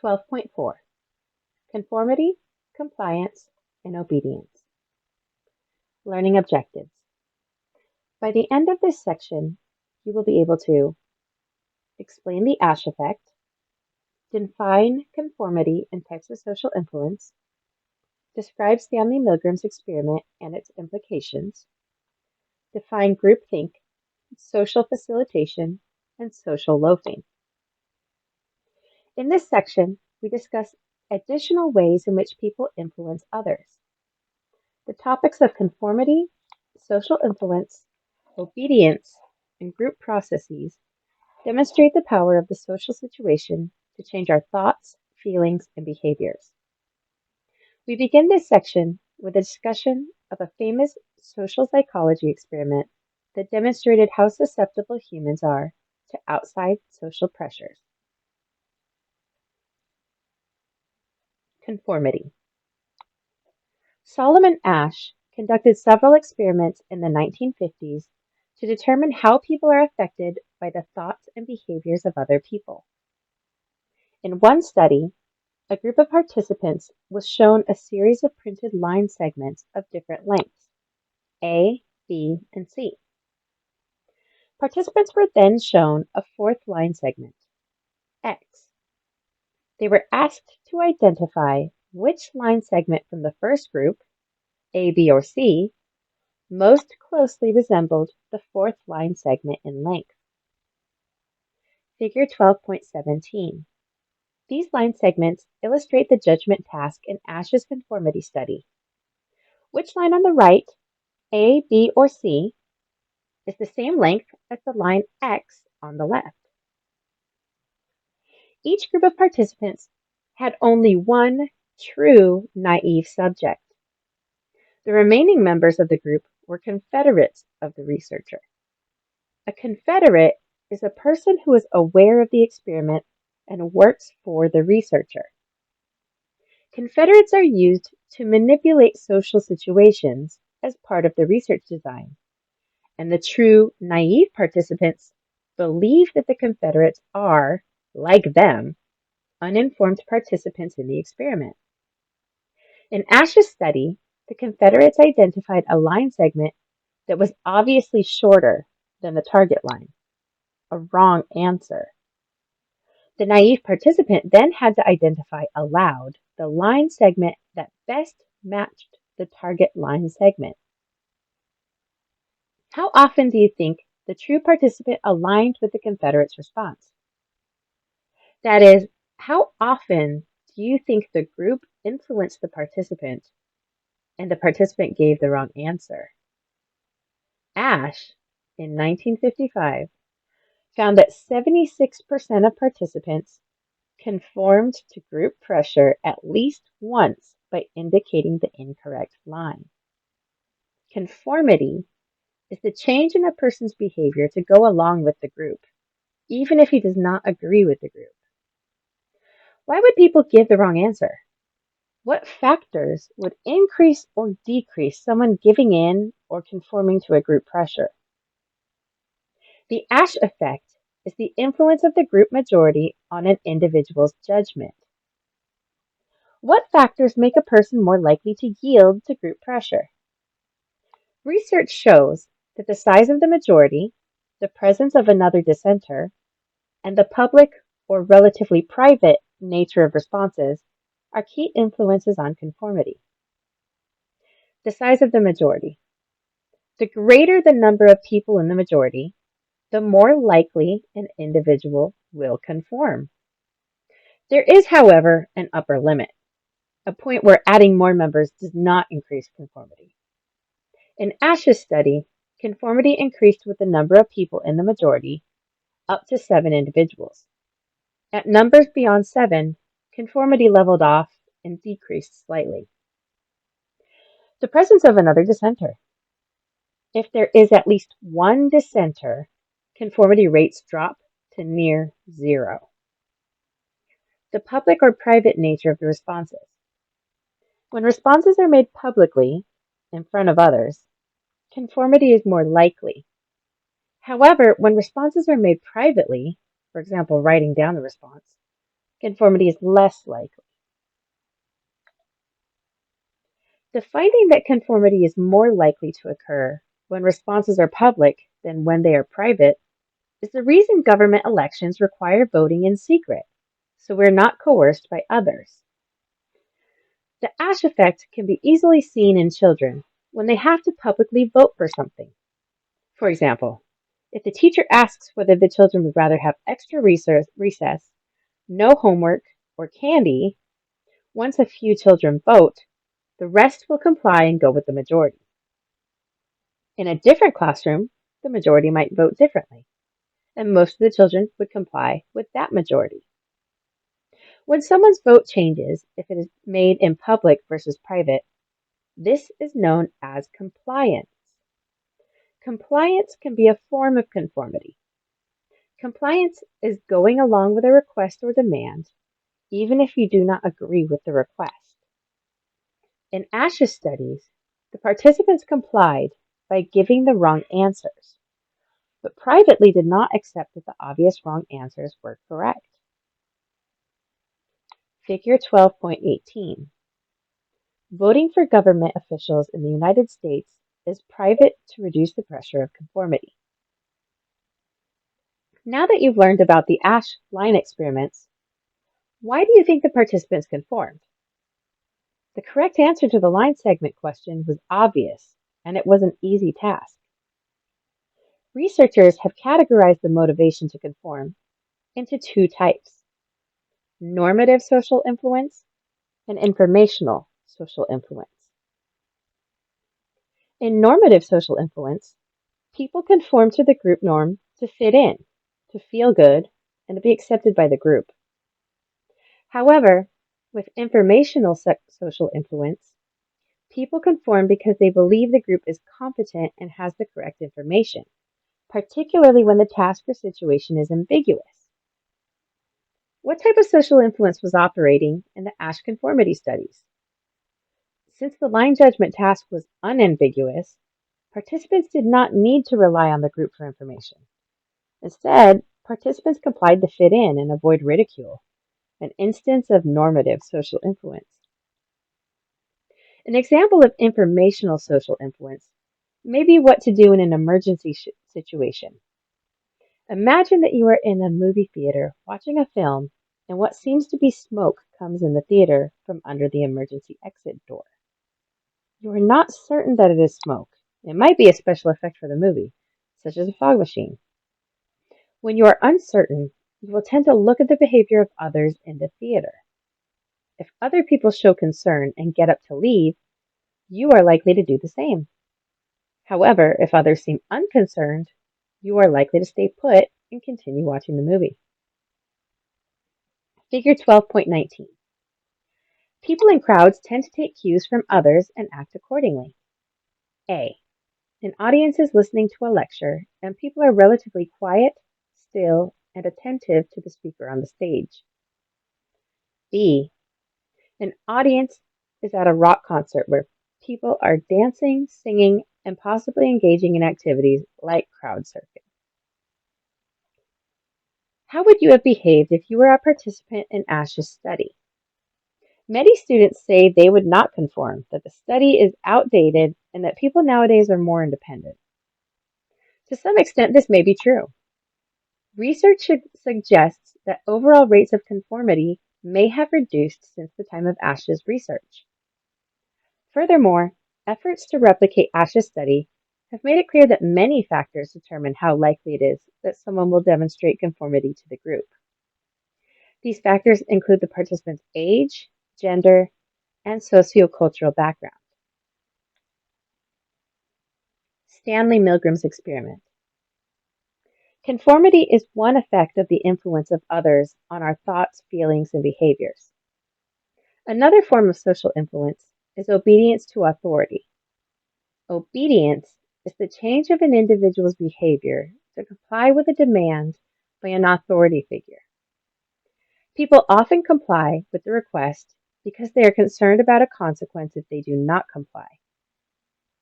12.4 Conformity, Compliance, and Obedience. Learning Objectives. By the end of this section, you will be able to explain the Ash effect, define conformity and types of social influence, describe Stanley Milgram's experiment and its implications, define groupthink, social facilitation, and social loafing. In this section, we discuss additional ways in which people influence others. The topics of conformity, social influence, obedience, and group processes demonstrate the power of the social situation to change our thoughts, feelings, and behaviors. We begin this section with a discussion of a famous social psychology experiment that demonstrated how susceptible humans are to outside social pressures. Conformity. Solomon Asch conducted several experiments in the 1950s to determine how people are affected by the thoughts and behaviors of other people. In one study, a group of participants was shown a series of printed line segments of different lengths, A, B, and C. Participants were then shown a fourth line segment, X. They were asked to identify which line segment from the first group, A, B, or C, most closely resembled the fourth line segment in length. Figure 12.17. These line segments illustrate the judgment task in Asch's conformity study. Which line on the right, A, B, or C, is the same length as the line X on the left? Each group of participants had only one true naive subject. The remaining members of the group were confederates of the researcher. A confederate is a person who is aware of the experiment and works for the researcher. Confederates are used to manipulate social situations as part of the research design, and the true naive participants believe that the confederates are, like them, uninformed participants in the experiment. In Asch's study, the confederates identified a line segment that was obviously shorter than the target line, a wrong answer. The naive participant then had to identify aloud the line segment that best matched the target line segment. How often do you think the true participant aligned with the confederate's response? That is, how often do you think the group influenced the participant and the participant gave the wrong answer? Asch, in 1955, found that 76% of participants conformed to group pressure at least once by indicating the incorrect line. Conformity is the change in a person's behavior to go along with the group, even if he does not agree with the group. Why would people give the wrong answer? What factors would increase or decrease someone giving in or conforming to a group pressure? The Asch effect is the influence of the group majority on an individual's judgment. What factors make a person more likely to yield to group pressure? Research shows that the size of the majority, the presence of another dissenter, and the public or relatively private nature of responses are key influences on conformity. The size of the majority. The greater the number of people in the majority, the more likely an individual will conform. There is, however, an upper limit, a point where adding more members does not increase conformity. In Asch's study, conformity increased with the number of people in the majority, up to 7 individuals. At numbers beyond 7, conformity leveled off and decreased slightly. The presence of another dissenter. If there is at least one dissenter, conformity rates drop to near 0. The public or private nature of the responses. When responses are made publicly, in front of others, conformity is more likely. However, when responses are made privately, for example, writing down the response, conformity is less likely. The finding that conformity is more likely to occur when responses are public than when they are private is the reason government elections require voting in secret, so we're not coerced by others. The Ash effect can be easily seen in children when they have to publicly vote for something. For example, if the teacher asks whether the children would rather have extra recess, no homework, or candy, once a few children vote, the rest will comply and go with the majority. In a different classroom, the majority might vote differently, and most of the children would comply with that majority. When someone's vote changes, if it is made in public versus private, this is known as compliance. Compliance can be a form of conformity. Compliance is going along with a request or demand, even if you do not agree with the request. In Ash's studies, the participants complied by giving the wrong answers, but privately did not accept that the obvious wrong answers were correct. Figure 12.18. Voting for government officials in the United States is private to reduce the pressure of conformity. Now that you've learned about the Ash line experiments, why do you think the participants conformed? The correct answer to the line segment question was obvious, and it was an easy task. Researchers have categorized the motivation to conform into two types: normative social influence and informational social influence. In normative social influence, people conform to the group norm to fit in, to feel good, and to be accepted by the group. However, with informational social influence, people conform because they believe the group is competent and has the correct information, particularly when the task or situation is ambiguous. What type of social influence was operating in the Ash conformity studies? Since the line judgment task was unambiguous, participants did not need to rely on the group for information. Instead, participants complied to fit in and avoid ridicule, an instance of normative social influence. An example of informational social influence may be what to do in an emergency situation. Imagine that you are in a movie theater watching a film and what seems to be smoke comes in the theater from under the emergency exit door. You are not certain that it is smoke. It might be a special effect for the movie, such as a fog machine. When you are uncertain, you will tend to look at the behavior of others in the theater. If other people show concern and get up to leave, you are likely to do the same. However, if others seem unconcerned, you are likely to stay put and continue watching the movie. Figure 12.19. People in crowds tend to take cues from others and act accordingly. A. An audience is listening to a lecture, and people are relatively quiet, still, and attentive to the speaker on the stage. B. An audience is at a rock concert where people are dancing, singing, and possibly engaging in activities like crowd surfing. How would you have behaved if you were a participant in Ash's study? Many students say they would not conform, that the study is outdated, and that people nowadays are more independent. To some extent, this may be true. Research suggests that overall rates of conformity may have reduced since the time of Ash's research. Furthermore, efforts to replicate Ash's study have made it clear that many factors determine how likely it is that someone will demonstrate conformity to the group. These factors include the participant's age, gender, and sociocultural background. Stanley Milgram's experiment. Conformity is one effect of the influence of others on our thoughts, feelings, and behaviors. Another form of social influence is obedience to authority. Obedience is the change of an individual's behavior to comply with a demand by an authority figure. People often comply with the request because they are concerned about a consequence if they do not comply.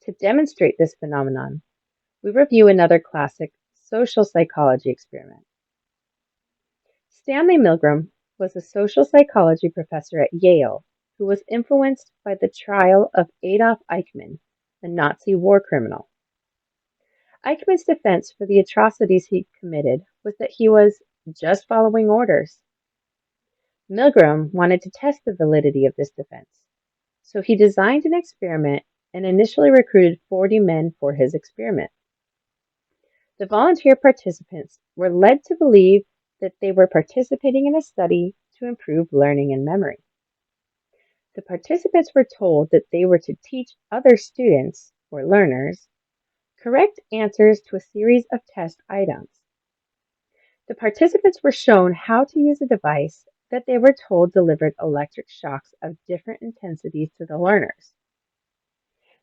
To demonstrate this phenomenon, we review another classic social psychology experiment. Stanley Milgram was a social psychology professor at Yale who was influenced by the trial of Adolf Eichmann, a Nazi war criminal. Eichmann's defense for the atrocities he committed was that he was just following orders. Milgram wanted to test the validity of this defense, so he designed an experiment and initially recruited 40 men for his experiment. The volunteer participants were led to believe that they were participating in a study to improve learning and memory. The participants were told that they were to teach other students, or learners, correct answers to a series of test items. The participants were shown how to use a device that they were told delivered electric shocks of different intensities to the learners.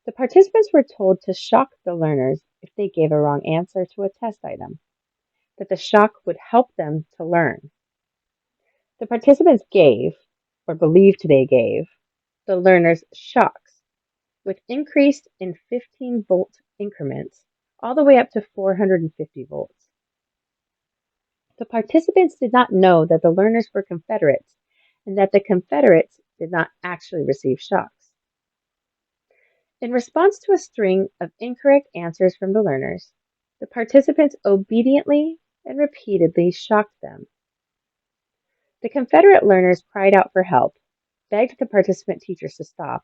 The participants were told to shock the learners if they gave a wrong answer to a test item, that the shock would help them to learn. The participants gave, or believed they gave, the learners shocks, which increased in 15-volt increments all the way up to 450 volts. The participants did not know that the learners were Confederates and that the Confederates did not actually receive shocks. In response to a string of incorrect answers from the learners, the participants obediently and repeatedly shocked them. The Confederate learners cried out for help, begged the participant teachers to stop,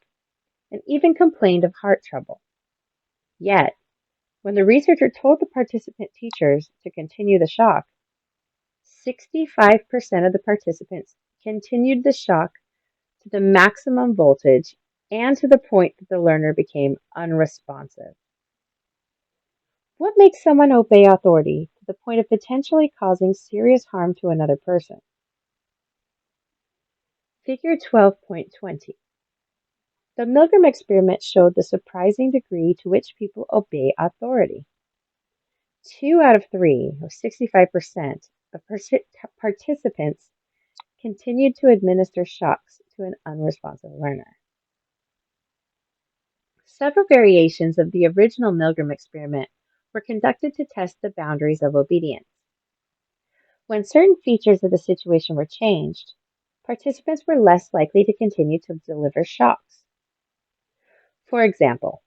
and even complained of heart trouble. Yet, when the researcher told the participant teachers to continue the shock, 65% of the participants continued the shock to the maximum voltage and to the point that the learner became unresponsive. What makes someone obey authority to the point of potentially causing serious harm to another person? Figure 12.20. The Milgram experiment showed the surprising degree to which people obey authority. 2 out of 3, or 65%, of participants continued to administer shocks to an unresponsive learner. Several variations of the original Milgram experiment were conducted to test the boundaries of obedience. When certain features of the situation were changed, participants were less likely to continue to deliver shocks. For example,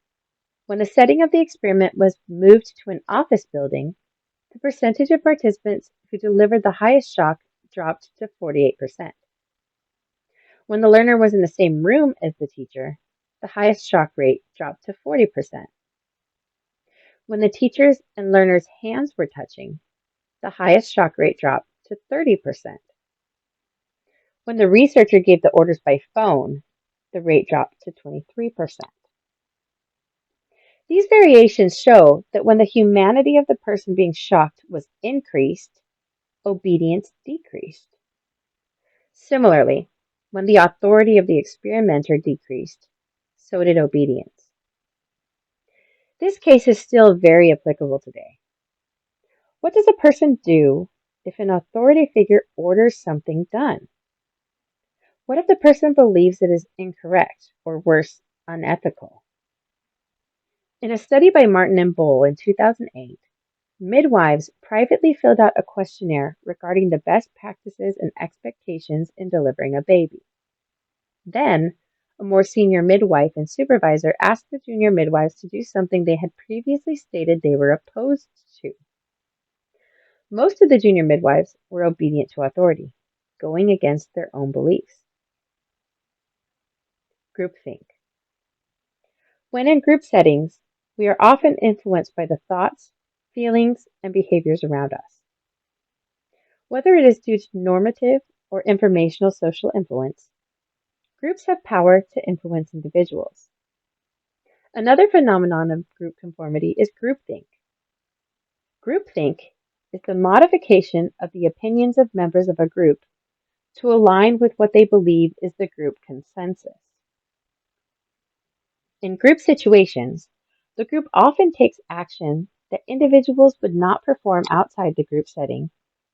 when the setting of the experiment was moved to an office building, the percentage of participants who delivered the highest shock dropped to 48%. When the learner was in the same room as the teacher, the highest shock rate dropped to 40%. When the teacher's and learner's hands were touching, the highest shock rate dropped to 30%. When the researcher gave the orders by phone, the rate dropped to 23%. These variations show that when the humanity of the person being shocked was increased, obedience decreased. Similarly, when the authority of the experimenter decreased, so did obedience. This case is still very applicable today. What does a person do if an authority figure orders something done? What if the person believes it is incorrect, or worse, unethical? In a study by Martin and Bowl in 2008, midwives privately filled out a questionnaire regarding the best practices and expectations in delivering a baby. Then, a more senior midwife and supervisor asked the junior midwives to do something they had previously stated they were opposed to. Most of the junior midwives were obedient to authority, going against their own beliefs. Groupthink. When in group settings, we are often influenced by the thoughts, feelings, and behaviors around us. Whether it is due to normative or informational social influence, groups have power to influence individuals. Another phenomenon of group conformity is groupthink. Groupthink is the modification of the opinions of members of a group to align with what they believe is the group consensus. In group situations, the group often takes action that individuals would not perform outside the group setting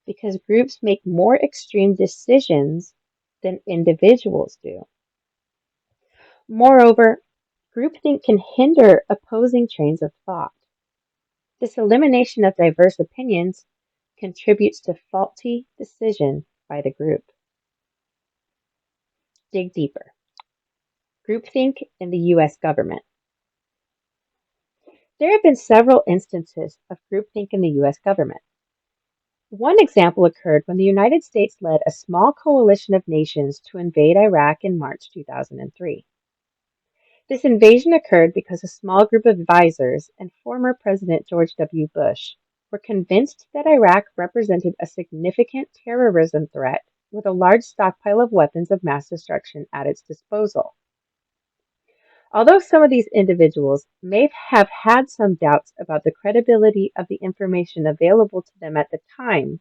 because groups make more extreme decisions than individuals do. Moreover, groupthink can hinder opposing trains of thought. This elimination of diverse opinions contributes to faulty decision by the group. dig deeper. Groupthink in the U.S. government. There have been several instances of groupthink in the U.S. government. One example occurred when the United States led a small coalition of nations to invade Iraq in March 2003. This invasion occurred because a small group of advisors and former President George W. Bush were convinced that Iraq represented a significant terrorism threat with a large stockpile of weapons of mass destruction at its disposal. Although some of these individuals may have had some doubts about the credibility of the information available to them at the time,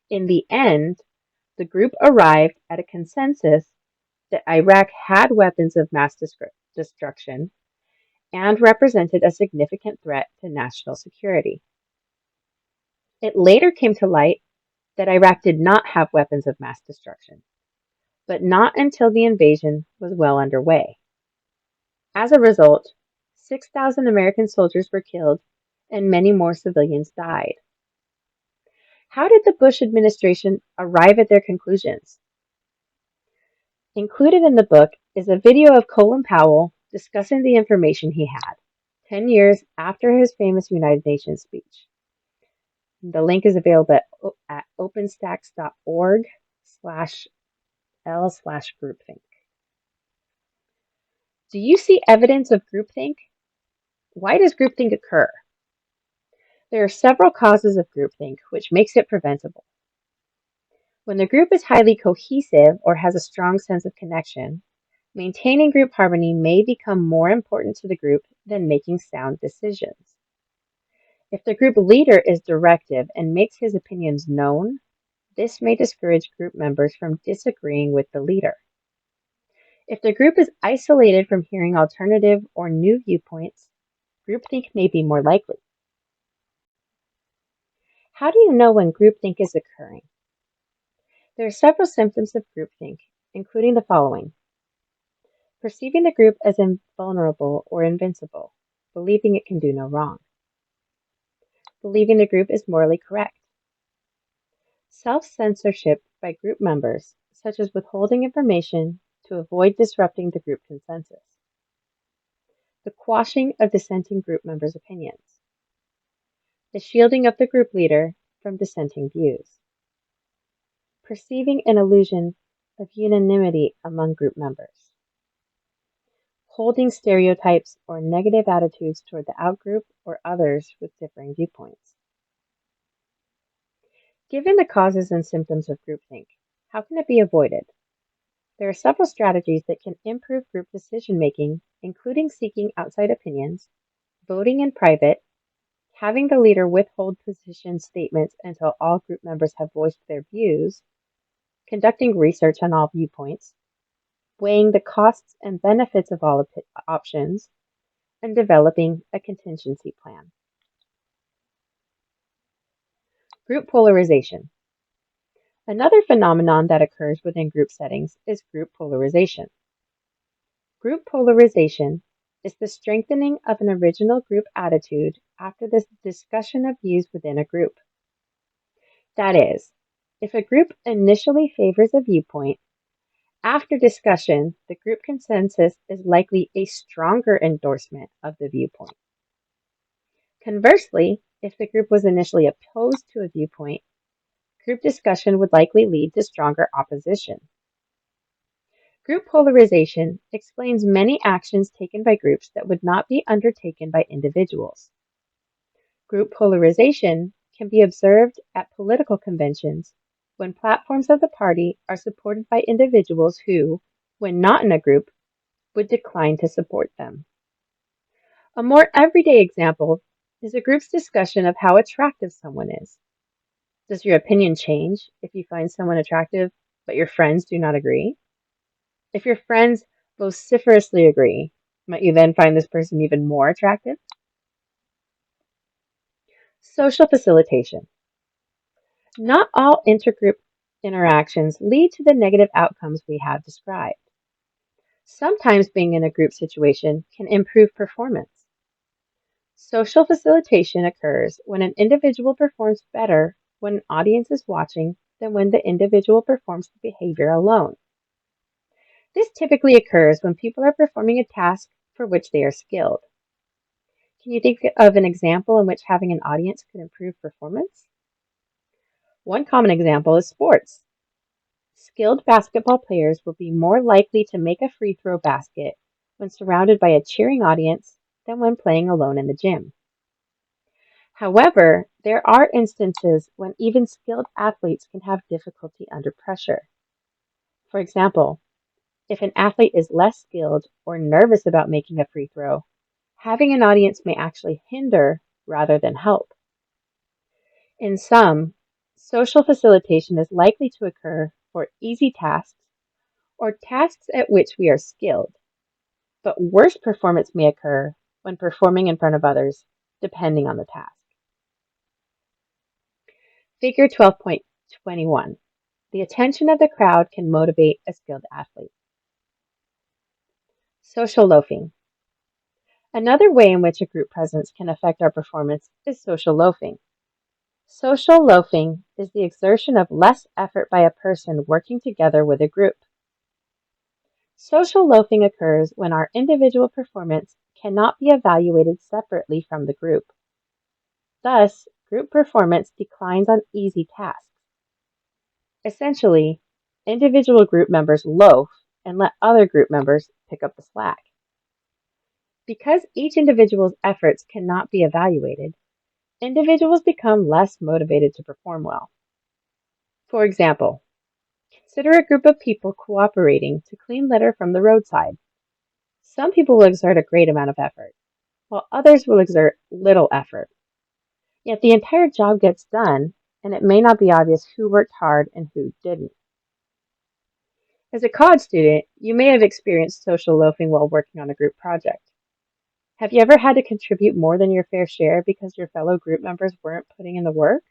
in the end, the group arrived at a consensus that Iraq had weapons of mass destruction and represented a significant threat to national security. It later came to light that Iraq did not have weapons of mass destruction, but not until the invasion was well underway. As a result, 6,000 American soldiers were killed and many more civilians died. How did the Bush administration arrive at their conclusions? Included in the book is a video of Colin Powell discussing the information he had 10 years after his famous United Nations speech. The link is available at openstax.org/l/groupthink. Do you see evidence of groupthink? Why does groupthink occur? There are several causes of groupthink, which makes it preventable. When the group is highly cohesive or has a strong sense of connection, maintaining group harmony may become more important to the group than making sound decisions. If the group leader is directive and makes his opinions known, this may discourage group members from disagreeing with the leader. If the group is isolated from hearing alternative or new viewpoints, groupthink may be more likely. How do you know when groupthink is occurring? There are several symptoms of groupthink, including the following. Perceiving the group as invulnerable or invincible, believing it can do no wrong. Believing the group is morally correct. Self-censorship by group members, such as withholding information to avoid disrupting the group consensus. The quashing of dissenting group members' opinions. The shielding of the group leader from dissenting views. Perceiving an illusion of unanimity among group members. Holding stereotypes or negative attitudes toward the outgroup or others with differing viewpoints. Given the causes and symptoms of groupthink, how can it be avoided? There are several strategies that can improve group decision-making, including seeking outside opinions, voting in private, having the leader withhold position statements until all group members have voiced their views, conducting research on all viewpoints, weighing the costs and benefits of all options, and developing a contingency plan. Group polarization. Another phenomenon that occurs within group settings is group polarization. Group polarization is the strengthening of an original group attitude after the discussion of views within a group. That is, if a group initially favors a viewpoint, after discussion, the group consensus is likely a stronger endorsement of the viewpoint. Conversely, if the group was initially opposed to a viewpoint, group discussion would likely lead to stronger opposition. Group polarization explains many actions taken by groups that would not be undertaken by individuals. Group polarization can be observed at political conventions when platforms of the party are supported by individuals who, when not in a group, would decline to support them. A more everyday example is a group's discussion of how attractive someone is. Does your opinion change if you find someone attractive, but your friends do not agree? If your friends vociferously agree, might you then find this person even more attractive? Social facilitation. Not all intergroup interactions lead to the negative outcomes we have described. Sometimes being in a group situation can improve performance. Social facilitation occurs when an individual performs better when an audience is watching than when the individual performs the behavior alone. This typically occurs when people are performing a task for which they are skilled. Can you think of an example in which having an audience could improve performance? One common example is sports. Skilled basketball players will be more likely to make a free throw basket when surrounded by a cheering audience than when playing alone in the gym. However, there are instances when even skilled athletes can have difficulty under pressure. For example, if an athlete is less skilled or nervous about making a free throw, having an audience may actually hinder rather than help. In sum, social facilitation is likely to occur for easy tasks or tasks at which we are skilled, but worse performance may occur when performing in front of others, depending on the task. Figure 12.21. The attention of the crowd can motivate a skilled athlete. Social loafing. Another way in which a group presence can affect our performance is social loafing. Social loafing is the exertion of less effort by a person working together with a group. Social loafing occurs when our individual performance cannot be evaluated separately from the group. Thus, group performance declines on easy tasks. Essentially, individual group members loaf and let other group members pick up the slack. Because each individual's efforts cannot be evaluated, individuals become less motivated to perform well. For example, consider a group of people cooperating to clean litter from the roadside. Some people will exert a great amount of effort, while others will exert little effort. Yet the entire job gets done, and it may not be obvious who worked hard and who didn't. As a college student, you may have experienced social loafing while working on a group project. Have you ever had to contribute more than your fair share because your fellow group members weren't putting in the work?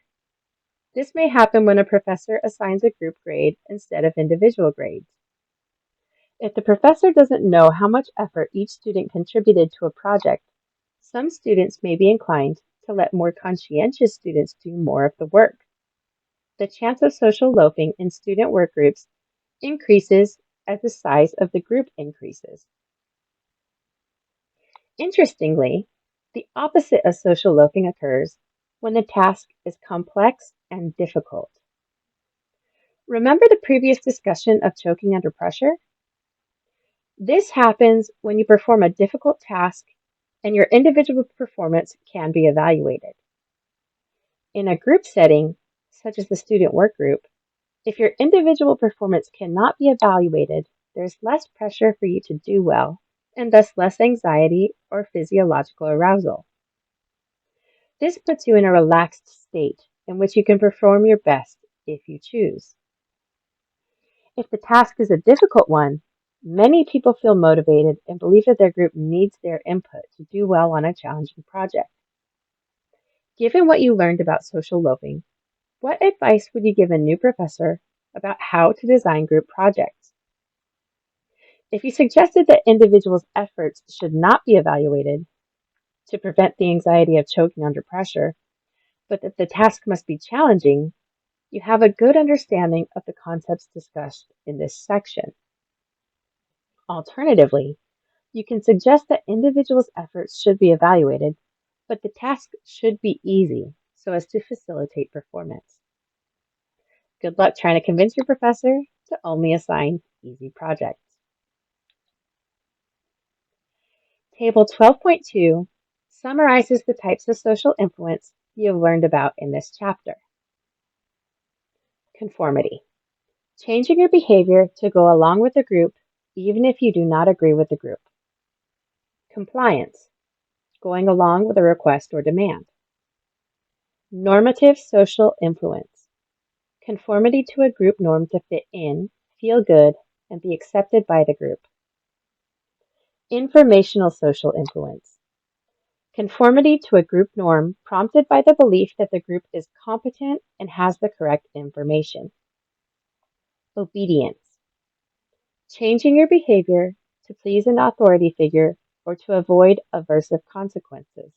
This may happen when a professor assigns a group grade instead of individual grades. If the professor doesn't know how much effort each student contributed to a project, some students may be inclined to let more conscientious students do more of the work. The chance of social loafing in student work groups increases as the size of the group increases. Interestingly, the opposite of social loafing occurs when the task is complex and difficult. Remember the previous discussion of choking under pressure? This happens when you perform a difficult task and your individual performance can be evaluated. In a group setting, such as the student work group, if your individual performance cannot be evaluated, there's less pressure for you to do well and thus less anxiety or physiological arousal. This puts you in a relaxed state in which you can perform your best if you choose. If the task is a difficult one, many people feel motivated and believe that their group needs their input to do well on a challenging project. Given what you learned about social loafing, what advice would you give a new professor about how to design group projects? If you suggested that individuals' efforts should not be evaluated to prevent the anxiety of choking under pressure, but that the task must be challenging, you have a good understanding of the concepts discussed in this section. Alternatively, you can suggest that individuals' efforts should be evaluated, but the task should be easy so as to facilitate performance. Good luck trying to convince your professor to only assign easy projects. Table 12.2 summarizes the types of social influence you have learned about in this chapter. Conformity. Changing your behavior to go along with the group even if you do not agree with the group. Compliance. Going along with a request or demand. Normative social influence. Conformity to a group norm to fit in, feel good, and be accepted by the group. Informational social influence. Conformity to a group norm prompted by the belief that the group is competent and has the correct information. Obedience. Changing your behavior to please an authority figure or to avoid aversive consequences.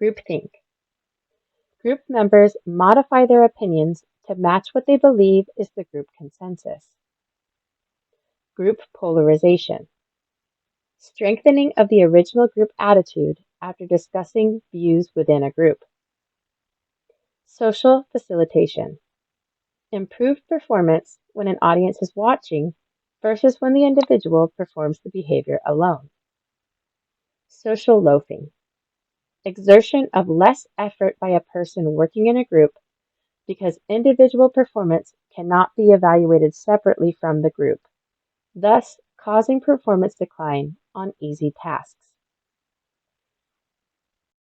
Groupthink. Group members modify their opinions to match what they believe is the group consensus. Group polarization. Strengthening of the original group attitude after discussing views within a group. Social facilitation. Improved performance when an audience is watching versus when the individual performs the behavior alone. Social loafing. Exertion of less effort by a person working in a group because individual performance cannot be evaluated separately from the group, thus causing performance decline on easy tasks.